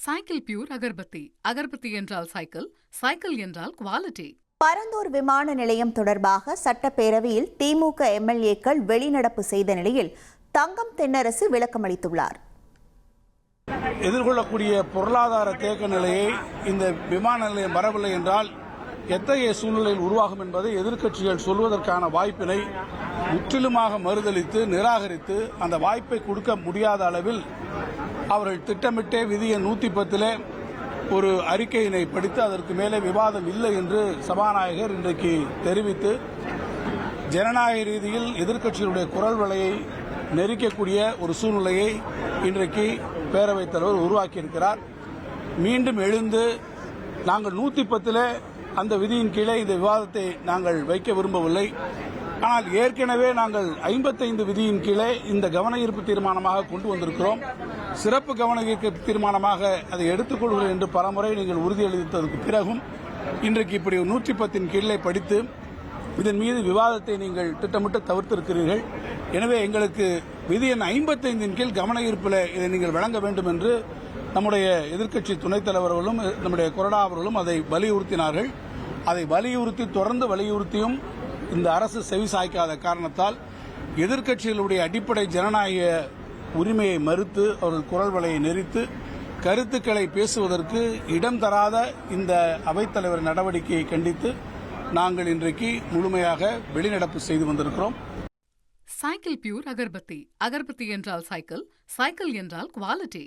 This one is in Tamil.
Cycle pure agarbatti. அகர்பத்தி என்றால் சைக்கிள், சைக்கிள் என்றால் குவாலிட்டி. பரந்தூர் விமான நிலையம் தொடர்பாக சட்டப்பேரவையில் திமுக எம்எல்ஏக்கள் வெளிநடப்பு செய்த நிலையில் தங்கம் தென்னரசு விளக்கமளித்துள்ளார். எதிர்கொள்ளக்கூடிய பொருளாதார தேக்க நிலையை இந்த விமான நிலையம் வரவில்லை என்றால் எத்தகைய சூழ்நிலையில் உருவாகும் என்பதை எதிர்க்கட்சிகள் சொல்வதற்கான வாய்ப்பினை முற்றிலுமாக மறுதளித்து நிராகரித்து அந்த வாய்ப்பை கொடுக்க முடியாத அளவில் அவர்கள் திட்டமிட்டே விதிய 110 ஒரு அறிக்கையினை படித்து அதற்கு மேலே விவாதம் இல்லை என்று சபாநாயகர் இன்றைக்கு தெரிவித்து ஜனநாயக ரீதியில் எதிர்க்கட்சிகளுடைய குரல் வலையை நெரிக்கக்கூடிய ஒரு சூழ்நிலையை இன்றைக்கு பேரவைத் தலைவர் உருவாக்கியிருக்கிறார். மீண்டும் எழுந்து நாங்கள் 110 அந்த விதியின் கீழே இந்த விவாதத்தை நாங்கள் வைக்க விரும்பவில்லை. ஆனால் ஏற்கனவே நாங்கள் 55 விதியின் கீழே இந்த கவன ஈர்ப்பு தீர்மானமாக கொண்டு வந்திருக்கிறோம். சிறப்பு கவன ஈர்ப்பு தீர்மானமாக அதை எடுத்துக்கொள்கிறோம் என்று பலமுறை நீங்கள் உறுதியளித்ததற்கு பிறகும் இன்றைக்கு இப்படி 110 கீழே படித்து இதன் மீது விவாதத்தை நீங்கள் திட்டமிட்டு தவிர்த்திருக்கிறீர்கள். எனவே எங்களுக்கு விதி எண் 55 கீழ் கவன ஈர்ப்பில் இதை நீங்கள் வழங்க வேண்டும் என்று நம்முடைய எதிர்க்கட்சி துணைத் தலைவர்களும் நம்முடைய கொறடா அவர்களும் அதை வலியுறுத்தினார்கள். அதை வலியுறுத்தி தொடர்ந்து வலியுறுத்தியும் இந்த அரசு செவிசாய்க்காத காரணத்தால் எதிர்க்கட்சிகளுடைய அடிப்படை ஜனநாயக உரிமையை மறுத்து அவர்கள் குரல் வலையை நெரித்து கருத்துக்களை பேசுவதற்கு இடம் தராத இந்த அவைத்தலைவர் நடவடிக்கையை கண்டித்து நாங்கள் இன்றைக்கு முழுமையாக வெளிநடப்பு செய்து வந்திருக்கிறோம். Cycle pure agarbatti. அகர்பத்தி என்றால் சைக்கிள், சைக்கிள் என்றால் குவாலிட்டி.